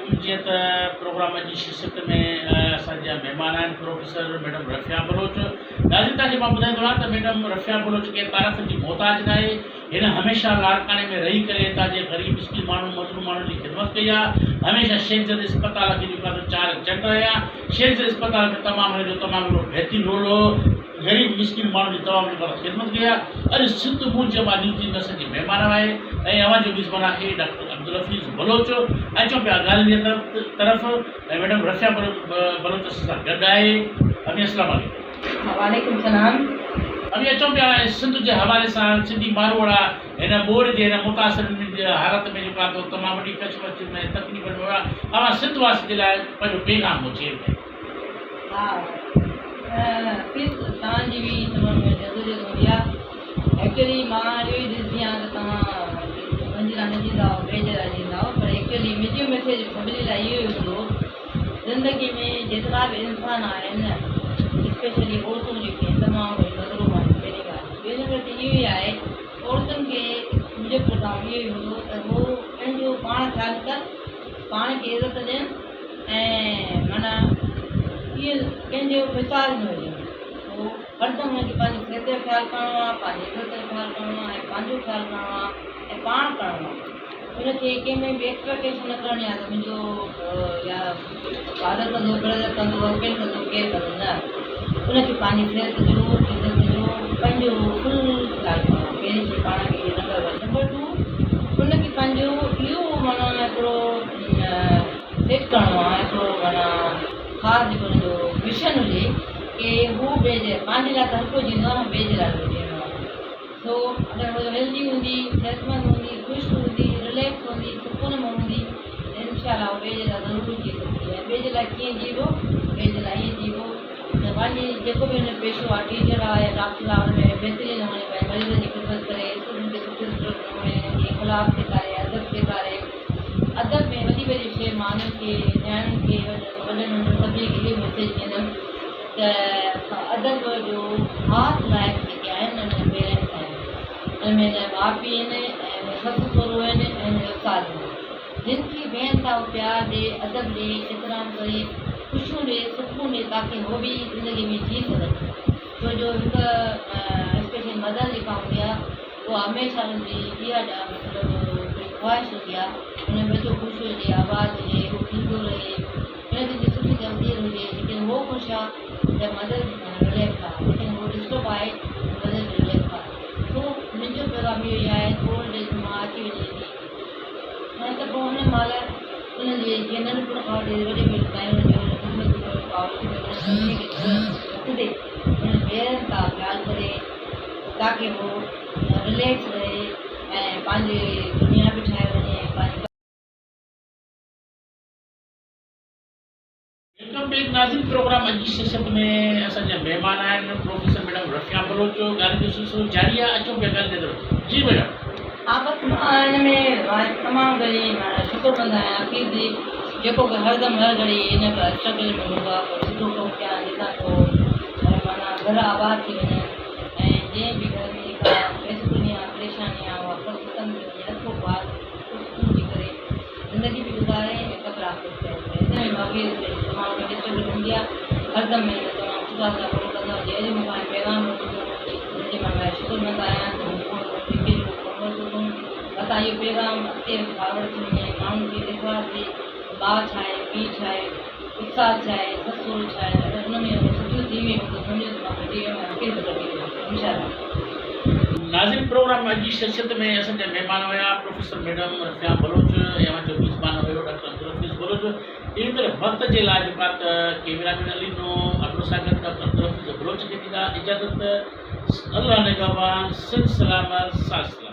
जीअं त प्रोग्राम जी शिरकत में असांजा महिमान आहिनि प्रोफेसर मैडम रफ़िया बलोच। नाज़रीन तव्हांखे मां ॿुधाईंदो आहियां त मैडम रफ़िया बलोच के तारीफ़ जी मोहताज न आहे। हिन हमेशह लाड़काने में रही करे हितां जे ग़रीब मिस्किन माण्हू मज़लूम माण्हुनि जी ख़िदमत कई आहे। हमेशह शेख ज़द इस्पताल खे जेको आहे 4 चंड रहिया। शेख ज़द इस्पताल में तमामु बहितरीनु रोल हो। ग़रीब मिस्किन माण्हुनि जी तमामु ख़िदमत कई आहे। अॼु सिंध मूंज मां न्यूज़ जी असांजे महिमान आए ऐं अवां जो मेज़बान आहे डॉक्टर अब्दुल हफ़ीज़ बलोच। अचो पिया ॻाल्हि जी तरफ़ ऐं मैडम रफ़िया बलोच सां गॾु आहे। अभी अस्सलाम वालेकुम। वालेकुम सलाम। अभी अचो पिया सिंध जे हवाले सां सिंधी मारवाड़ा हिन ॿोड़ जे हिन मुतासिरनि जी हालत में जेको आहे तमामु वॾी कचमच में तकलीफ़ में अवां सिंध वासी जे लाइ पंहिंजो पैगाम पहुचे। हा तव्हांजी बि तमामु जदोजहद हूंदी आहे। एक्चुअली मां इहो ई ॾिसंदी आहियां त तव्हां मंजिला न ॾींदा बेजरा ॾींदा पर एक्चुअली मुंहिंजो मैसेज सभिनी लाइ इहो ई हूंदो ज़िंदगी में जेतिरा बि इंसान आहिनि स्पेशली औरतूं जेके तमामु नज़रूं आहिनि। पहिरीं ॻाल्हि ॿियो नंबर ते इहो ई आहे औरतुनि खे मुंहिंजो प्रोग्राम इहो ई हूंदो त उहो पंहिंजो पाण ख़्यालु कनि, पाण खे इज़त ॾियनि ऐं माना इहो कंहिंजो विचार न हुजे। उहो हरदमि हुनखे पंहिंजी सिहत जो ख़्यालु करिणो आहे, पंहिंजी इज़त जो ख़्यालु करिणो आहे ऐं पंहिंजो ख़्यालु करिणो आहे ऐं पाण करिणो आहे। हुनखे कंहिंमें बि एक्सपेक्टेशन न करणी आहे त मुंहिंजो या फादर कंदो ब्रदर कंदो हस्बैंड कंदो केरु कंदो न। हुनखे पंहिंजी सिहत जो इज़त जो पंहिंजो फुल ख़्यालु करिणो आहे। पहिरीं शइ पाण खे नंबर 1। नंबर 2 हुनखे पंहिंजो इहो माना हिकिड़ो सेट करिणो आहे, हिकिड़ो माना ख़ासि जेको हुनजो विशन हुजे की हू ॿिए जे पंहिंजे लाइ त हर कोई जींदो आहे न, ॿिए जे लाइ बि जीअणो आहे। सो अगरि उहो हेल्दी हूंदी, सिहतमंद हूंदी, ख़ुशि हूंदी, रिलैक्स हूंदी, सुकून में हूंदी त इनशाला उहो ॿिए जे लाइ ज़रूरु जी सघंदी आहे। ॿिए जे लाइ कीअं जीवो, ॿिए जे लाइ ईअं जीवो त पंहिंजी जेको बि हुन पेशो आहे टीचर आहे या डॉक्टर आहे हुन में बहितरीनु नमूने पंहिंजे मरीज़ जी ख़िदमत करे, स्टूडेंट खे सुठे नमूने इख़लाक़ सेखारे, अदब सेखारे। अदब में वॾी वॾी शइ मां उन्हनि खे नियाणियुनि खे वॾनि नंढनि सभिनी खे इहो मैसेज ॾींदमि त अदब जो ख़ासि लाइक़ जेके आहिनि उन पेरेंट्स आहिनि, उन में माउ पीउ आहिनि ऐं ससु सहुरो आहिनि ऐं उस्ताद आहिनि जिन खे ॿियनि सां प्यार ॾे, अदब ॾे, एतिराम करे, ख़ुशियूं ॾे, सुकून ॾे ताकी उहो बि ज़िंदगी में जी सघनि। छो जो हिकु स्पेशल मदर जेका हूंदी आहे उहा हमेशह हुनजी इहा मतिलबु ख़्वाहिश हूंदी आहे हुन बच्चो ख़ुशि हुजे, आबाद हुजे, उहो खींदो रहे, हुनजी सुठी तकदीर हुजे। लेकिन उहो ख़ुशि आहे त मदर रिलैक्स आहे, लेकिन उहो डिस्टर्ब आहे मदर रिलैक्स आहे। सो मुंहिंजो पैगाम इहो ई आहे ओल्ड एज मां अची वञे थी ऐं त पोइ हुन महिल हुनजे जीअं नंढपण खां वठी वॾे में ताईं हुनजो रखंदे हुन ॿियनि सां ॻाल्हि करे ताकी उहो रिलैक्स रहे ऐं पंहिंजी दुनिया बि ठाहे वञे। पंहिंजी नाज़रीन प्रोग्राम अॼु जी शिरकत में असांजा महिमान आहिनि प्रोफेसर मैडम रफ़िया बलोच। ॻाल्हि जो सिलसिलो जारी आहे। अचो पिया ॻाल्हि ॾियो। जी मैडम। हा बसि मां हिन में तमामु घणी शुकुरु कंदा आहियां हफ़ीज़ जी जेको हरदमि हर घड़ी हिन स्ट्रगल में हूंदो आहे पर सुठो कमु कयां जितां पोइ माना घर आबाद थी वञनि ऐं जंहिं बि घर में जेका बेसुकूनी आहे परेशानी आहे उहा सभु ख़तमु थी वञे। रखो ॿार सुकून थी करे ज़िंदगी बि गुज़ारे ऐं कपिड़ा हिन में हफ़ीज़ तमामु घणी स्ट्रगल हूंदी आहे। हरदमि में तमामु सुठा सां कमु कंदो जंहिं जो मूंखां पैगाम हुनजे मां शुकुरमंद आहियां त असां इहो पैगाम अॻिते फॉरवर्ड थी वञे, माण्हुनि खे विश्वास ॾे भाउ छा आहे, पीउ छा आहे, उस्ताद छा आहे, ससु सहुरो छा आहे। अगरि हुन में सुठियूं थी वेयूं त सम्झो त मां जीवन में अॻिते वधी इंशाअल्लाह। नाज़रीन प्रोग्राम अॼु जी शिरकत में असांजा महिमान हुया प्रोफेसर मैडम रफ़िया बलोच ऐं अवां जो मेज़बान हुयो डॉक्टर अब्दुल हफ़ीज़ बलोच। इन तरह वक़्त जे लाइ जेका त कैमरा में न ॾिनो अब्दुल सागर डॉक्टर अब्दुल हफ़ीज़ बलोच खे ॾींदा इजाज़त। अल्लाह निगहबान, सिंध सलामत, साथ